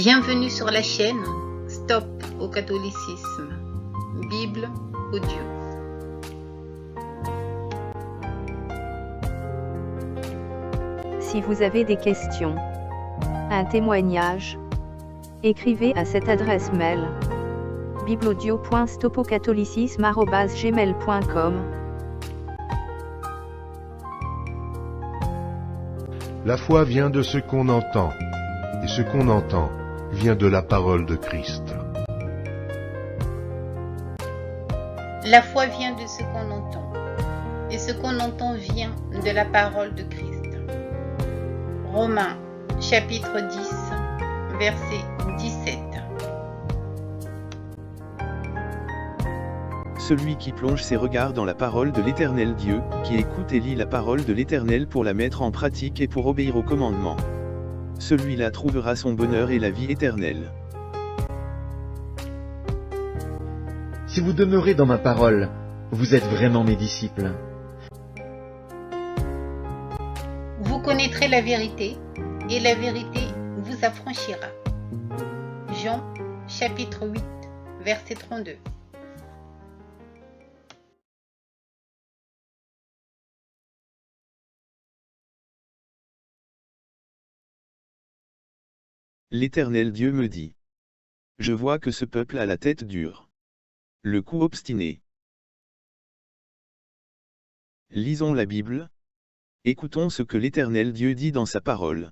Bienvenue sur la chaîne Stop au catholicisme, Bible audio. Si vous avez des questions, un témoignage, écrivez à cette adresse mail bibleaudio.stopocatholicisme@gmail.com. La foi vient de ce qu'on entend, et ce qu'on entend vient de la parole de Christ. La foi vient de ce qu'on entend, et ce qu'on entend vient de la parole de Christ. Romains, chapitre 10, verset 17. Celui qui plonge ses regards dans la parole de l'Éternel Dieu, qui écoute et lit la parole de l'Éternel pour la mettre en pratique et pour obéir aux commandements. Celui-là trouvera son bonheur et la vie éternelle. Si vous demeurez dans ma parole, vous êtes vraiment mes disciples. Vous connaîtrez la vérité, et la vérité vous affranchira. Jean, chapitre 8, verset 32. L'Éternel Dieu me dit. Je vois que ce peuple a la tête dure. Le cou obstiné. Lisons la Bible. Écoutons ce que l'Éternel Dieu dit dans sa parole.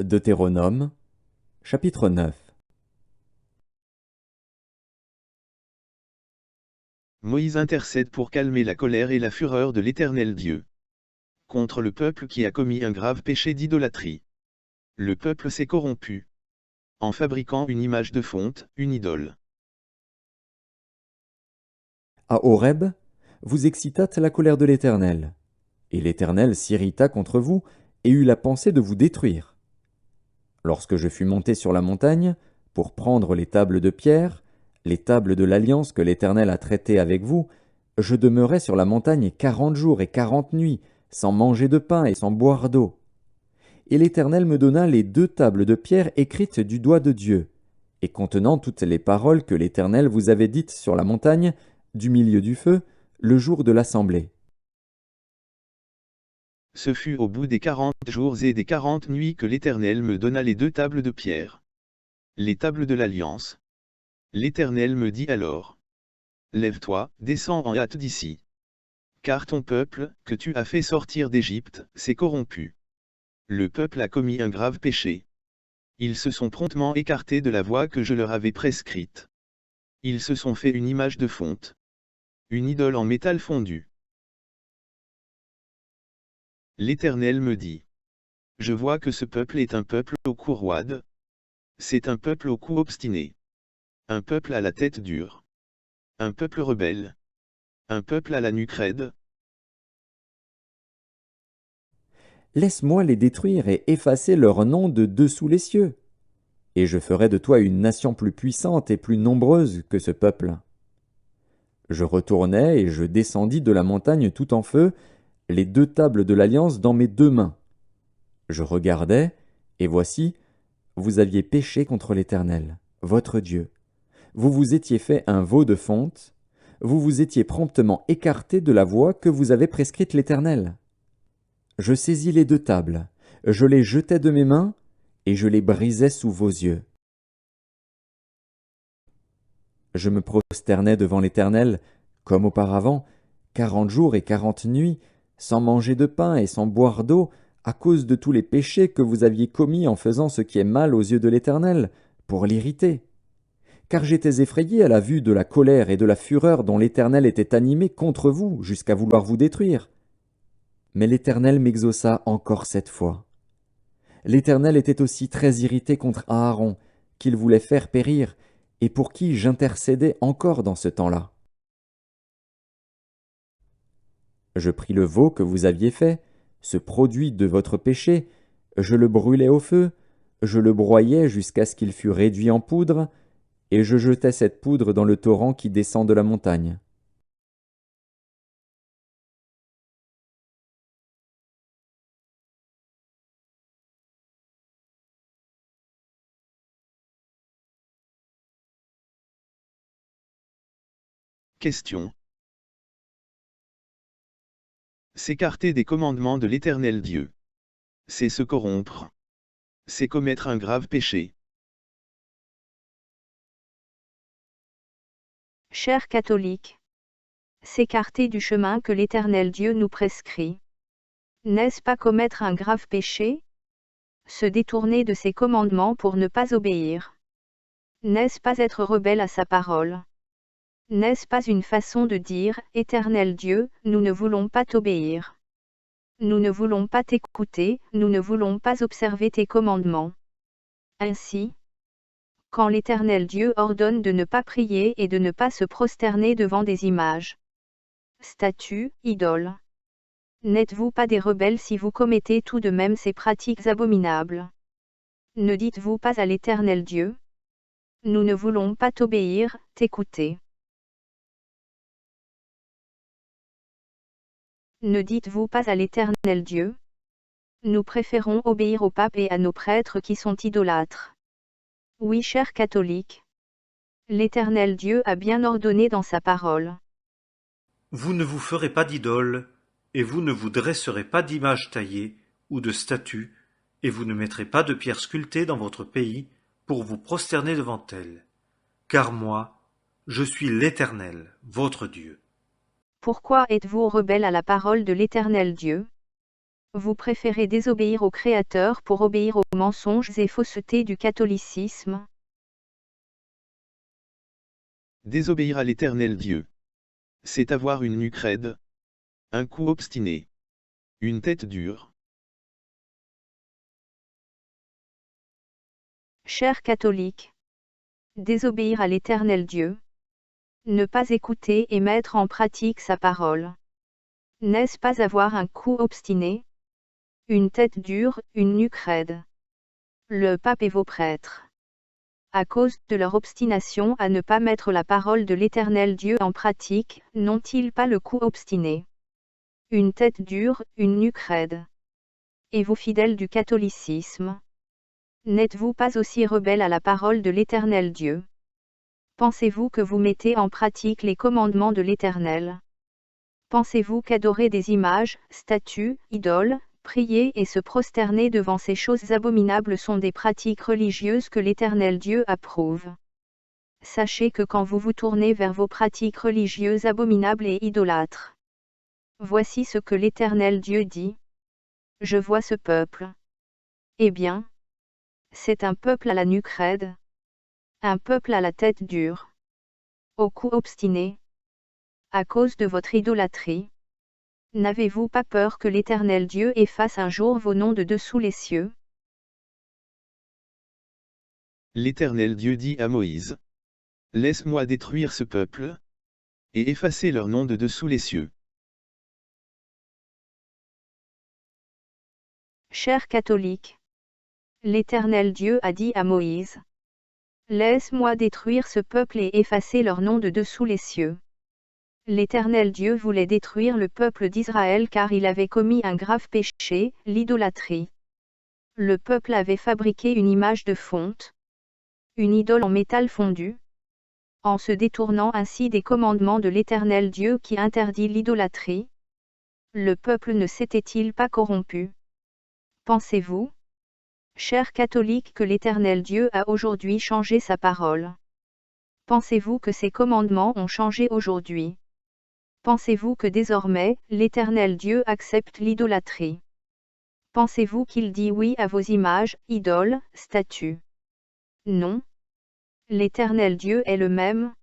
Deutéronome, chapitre 9. Moïse intercède pour calmer la colère et la fureur de l'Éternel Dieu contre le peuple qui a commis un grave péché d'idolâtrie. Le peuple s'est corrompu en fabriquant une image de fonte, une idole. À Horeb, vous excitâtes la colère de l'Éternel, et l'Éternel s'irrita contre vous et eut la pensée de vous détruire. Lorsque je fus monté sur la montagne, pour prendre les tables de pierre, les tables de l'alliance que l'Éternel a traitées avec vous, je demeurai sur la montagne 40 jours et 40 nuits, sans manger de pain et sans boire d'eau. Et l'Éternel me donna les 2 tables de pierre écrites du doigt de Dieu, et contenant toutes les paroles que l'Éternel vous avait dites sur la montagne, du milieu du feu, le jour de l'assemblée. Ce fut au bout des 40 jours et des 40 nuits que l'Éternel me donna les 2 tables de pierre. Les tables de l'Alliance. L'Éternel me dit alors. Lève-toi, descends en hâte d'ici. Car ton peuple, que tu as fait sortir d'Égypte, s'est corrompu. Le peuple a commis un grave péché. Ils se sont promptement écartés de la voie que je leur avais prescrite. Ils se sont fait une image de fonte. Une idole en métal fondu. L'Éternel me dit. Je vois que ce peuple est un peuple au cou roide. C'est un peuple au cou obstiné. Un peuple à la tête dure. Un peuple rebelle. Un peuple à la nuque raide. Laisse-moi les détruire et effacer leur nom de dessous les cieux. Et je ferai de toi une nation plus puissante et plus nombreuse que ce peuple. Je retournai et je descendis de la montagne tout en feu, les 2 tables de l'alliance dans mes 2 mains. Je regardai, et voici, vous aviez péché contre l'Éternel, votre Dieu. Vous vous étiez fait un veau de fonte, vous vous étiez promptement écarté de la voie que vous avait prescrite l'Éternel. Je saisis les 2 tables, je les jetai de mes mains, et je les brisai sous vos yeux. Je me prosternai devant l'Éternel, comme auparavant, 40 jours et 40 nuits, sans manger de pain et sans boire d'eau, à cause de tous les péchés que vous aviez commis en faisant ce qui est mal aux yeux de l'Éternel, pour l'irriter. Car j'étais effrayé à la vue de la colère et de la fureur dont l'Éternel était animé contre vous, jusqu'à vouloir vous détruire. Mais l'Éternel m'exauça encore cette fois. L'Éternel était aussi très irrité contre Aaron, qu'il voulait faire périr, et pour qui j'intercédais encore dans ce temps-là. Je pris le veau que vous aviez fait, ce produit de votre péché, je le brûlai au feu, je le broyai jusqu'à ce qu'il fût réduit en poudre, et je jetai cette poudre dans le torrent qui descend de la montagne. Question. S'écarter des commandements de l'Éternel Dieu. C'est se corrompre. C'est commettre un grave péché. Chers catholiques, s'écarter du chemin que l'Éternel Dieu nous prescrit. N'est-ce pas commettre un grave péché? Se détourner de ses commandements pour ne pas obéir. N'est-ce pas être rebelle à sa parole? N'est-ce pas une façon de dire, Éternel Dieu, nous ne voulons pas t'obéir. Nous ne voulons pas t'écouter, nous ne voulons pas observer tes commandements. Ainsi, quand l'Éternel Dieu ordonne de ne pas prier et de ne pas se prosterner devant des images, statues, idoles, n'êtes-vous pas des rebelles si vous commettez tout de même ces pratiques abominables? Ne dites-vous pas à l'Éternel Dieu: nous ne voulons pas t'obéir, t'écouter. Ne dites-vous pas à l'Éternel Dieu: nous préférons obéir au pape et à nos prêtres qui sont idolâtres. Oui, chers catholiques, l'Éternel Dieu a bien ordonné dans sa parole. Vous ne vous ferez pas d'idole, et vous ne vous dresserez pas d'image taillée ou de statue, et vous ne mettrez pas de pierres sculptées dans votre pays pour vous prosterner devant elles. Car moi, je suis l'Éternel, votre Dieu. Pourquoi êtes-vous rebelles à la parole de l'Éternel Dieu? Vous préférez désobéir au Créateur pour obéir aux mensonges et faussetés du catholicisme. Désobéir à l'Éternel Dieu. C'est avoir une nuque raide, un cou obstiné, une tête dure. Chers catholiques, désobéir à l'Éternel Dieu, ne pas écouter et mettre en pratique sa parole. N'est-ce pas avoir un cou obstiné, une tête dure, une nuque raide? Le pape et vos prêtres, à cause de leur obstination à ne pas mettre la parole de l'Éternel Dieu en pratique, n'ont-ils pas le cou obstiné, une tête dure, une nuque raide? Et vous fidèles du catholicisme, n'êtes-vous pas aussi rebelles à la parole de l'Éternel Dieu? Pensez-vous que vous mettez en pratique les commandements de l'Éternel? Pensez-vous qu'adorer des images, statues, idoles, prier et se prosterner devant ces choses abominables sont des pratiques religieuses que l'Éternel Dieu approuve? Sachez que quand vous vous tournez vers vos pratiques religieuses abominables et idolâtres, voici ce que l'Éternel Dieu dit: je vois ce peuple. Eh bien, c'est un peuple à la nuque raide, un peuple à la tête dure, au cou obstiné. À cause de votre idolâtrie, n'avez-vous pas peur que l'Éternel Dieu efface un jour vos noms de dessous les cieux? L'Éternel Dieu dit à Moïse: laisse-moi détruire ce peuple, et effacer leur nom de dessous les cieux. Chers catholiques, l'Éternel Dieu a dit à Moïse: laisse-moi détruire ce peuple et effacer leur nom de dessous les cieux. L'Éternel Dieu voulait détruire le peuple d'Israël car il avait commis un grave péché, l'idolâtrie. Le peuple avait fabriqué une image de fonte, une idole en métal fondu, en se détournant ainsi des commandements de l'Éternel Dieu qui interdit l'idolâtrie. Le peuple ne s'était-il pas corrompu? Pensez-vous, chers catholiques, que l'Éternel Dieu a aujourd'hui changé sa parole? Pensez-vous que ses commandements ont changé aujourd'hui? Pensez-vous que désormais, l'Éternel Dieu accepte l'idolâtrie? Pensez-vous qu'il dit oui à vos images, idoles, statues? Non. L'Éternel Dieu est le même,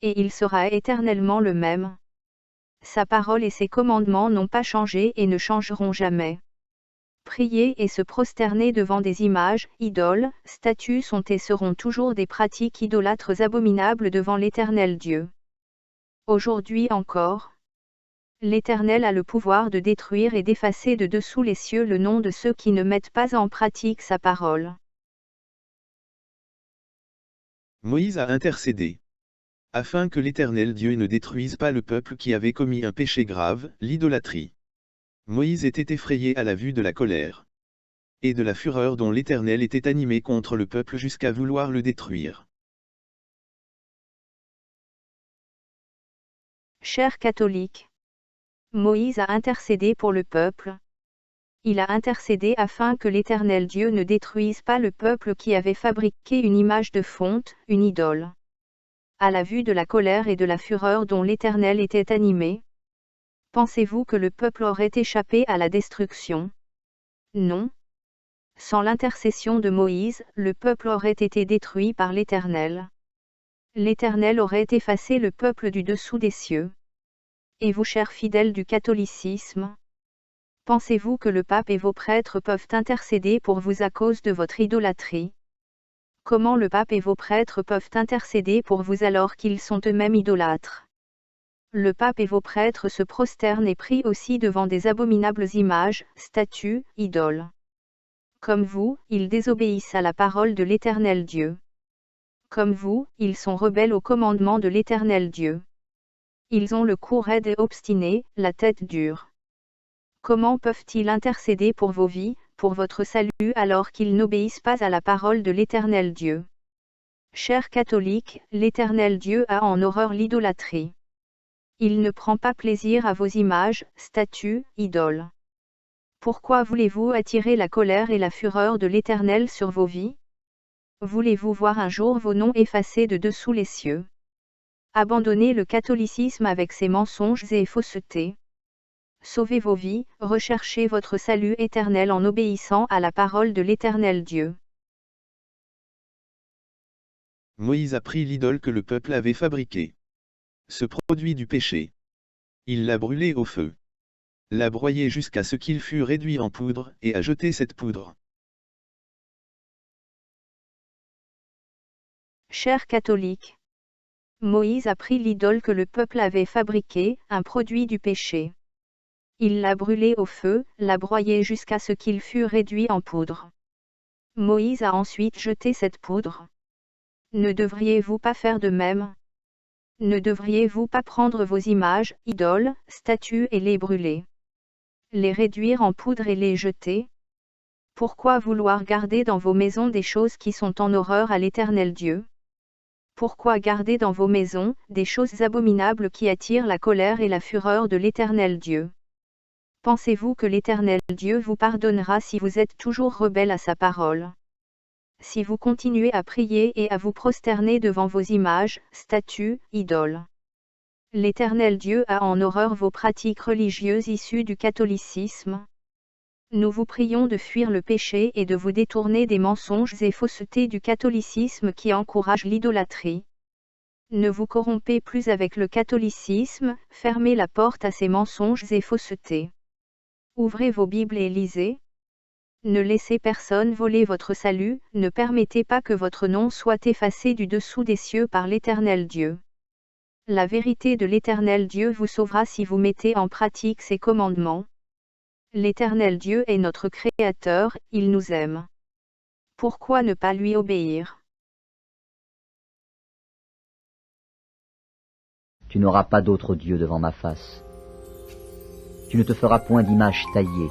et il sera éternellement le même. Sa parole et ses commandements n'ont pas changé et ne changeront jamais. Prier et se prosterner devant des images, idoles, statues sont et seront toujours des pratiques idolâtres abominables devant l'Éternel Dieu. Aujourd'hui encore, l'Éternel a le pouvoir de détruire et d'effacer de dessous les cieux le nom de ceux qui ne mettent pas en pratique sa parole. Moïse a intercédé, afin que l'Éternel Dieu ne détruise pas le peuple qui avait commis un péché grave, l'idolâtrie. Moïse était effrayé à la vue de la colère et de la fureur dont l'Éternel était animé contre le peuple jusqu'à vouloir le détruire. Chers catholiques, Moïse a intercédé pour le peuple. Il a intercédé afin que l'Éternel Dieu ne détruise pas le peuple qui avait fabriqué une image de fonte, une idole. À la vue de la colère et de la fureur dont l'Éternel était animé, pensez-vous que le peuple aurait échappé à la destruction? Non. Sans l'intercession de Moïse, le peuple aurait été détruit par l'Éternel. L'Éternel aurait effacé le peuple du dessous des cieux. Et vous, chers fidèles du catholicisme, pensez-vous que le pape et vos prêtres peuvent intercéder pour vous à cause de votre idolâtrie? Comment le pape et vos prêtres peuvent intercéder pour vous alors qu'ils sont eux-mêmes idolâtres? Le pape et vos prêtres se prosternent et prient aussi devant des abominables images, statues, idoles. Comme vous, ils désobéissent à la parole de l'Éternel Dieu. Comme vous, ils sont rebelles au commandement de l'Éternel Dieu. Ils ont le cou raide et obstiné, la tête dure. Comment peuvent-ils intercéder pour vos vies, pour votre salut alors qu'ils n'obéissent pas à la parole de l'Éternel Dieu? Chers catholiques, l'Éternel Dieu a en horreur l'idolâtrie. Il ne prend pas plaisir à vos images, statues, idoles. Pourquoi voulez-vous attirer la colère et la fureur de l'Éternel sur vos vies? Voulez-vous voir un jour vos noms effacés de dessous les cieux? Abandonnez le catholicisme avec ses mensonges et faussetés. Sauvez vos vies, recherchez votre salut éternel en obéissant à la parole de l'Éternel Dieu. Moïse a pris l'idole que le peuple avait fabriquée. Ce produit du péché. Il l'a brûlé au feu. L'a broyé jusqu'à ce qu'il fût réduit en poudre, et a jeté cette poudre. Chers catholiques, Moïse a pris l'idole que le peuple avait fabriquée, un produit du péché. Il l'a brûlé au feu, l'a broyé jusqu'à ce qu'il fût réduit en poudre. Moïse a ensuite jeté cette poudre. Ne devriez-vous pas faire de même? Ne devriez-vous pas prendre vos images, idoles, statues et les brûler? Les réduire en poudre et les jeter? Pourquoi vouloir garder dans vos maisons des choses qui sont en horreur à l'Éternel Dieu? Pourquoi garder dans vos maisons des choses abominables qui attirent la colère et la fureur de l'Éternel Dieu? Pensez-vous que l'Éternel Dieu vous pardonnera si vous êtes toujours rebelle à sa parole? Si vous continuez à prier et à vous prosterner devant vos images, statues, idoles? L'Éternel Dieu a en horreur vos pratiques religieuses issues du catholicisme. Nous vous prions de fuir le péché et de vous détourner des mensonges et faussetés du catholicisme qui encouragent l'idolâtrie. Ne vous corrompez plus avec le catholicisme, fermez la porte à ces mensonges et faussetés. Ouvrez vos Bibles et lisez. Ne laissez personne voler votre salut, ne permettez pas que votre nom soit effacé du dessous des cieux par l'Éternel Dieu. La vérité de l'Éternel Dieu vous sauvera si vous mettez en pratique ses commandements. L'Éternel Dieu est notre Créateur, il nous aime. Pourquoi ne pas lui obéir? Tu n'auras pas d'autre Dieu devant ma face. Tu ne te feras point d'image taillée,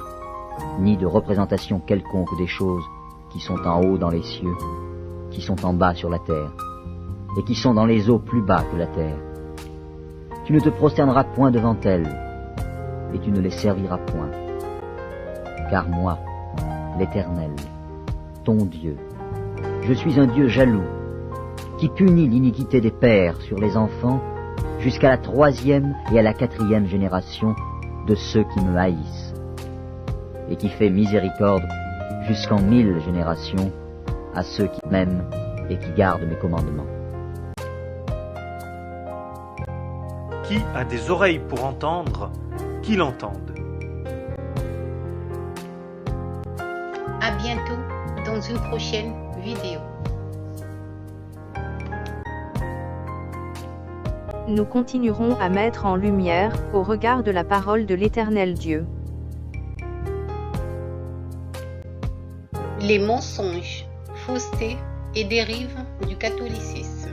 ni de représentation quelconque des choses qui sont en haut dans les cieux, qui sont en bas sur la terre, et qui sont dans les eaux plus bas que la terre. Tu ne te prosterneras point devant elles, et tu ne les serviras point. Car moi, l'Éternel, ton Dieu, je suis un Dieu jaloux, qui punit l'iniquité des pères sur les enfants, jusqu'à la 3e et à la 4e génération de ceux qui me haïssent, et qui fait miséricorde jusqu'en 1000 générations à ceux qui m'aiment et qui gardent mes commandements. Qui a des oreilles pour entendre, qu'il entende. À bientôt dans une prochaine vidéo. Nous continuerons à mettre en lumière, au regard de la parole de l'Éternel Dieu, Les mensonges, faussetés et dérives du catholicisme.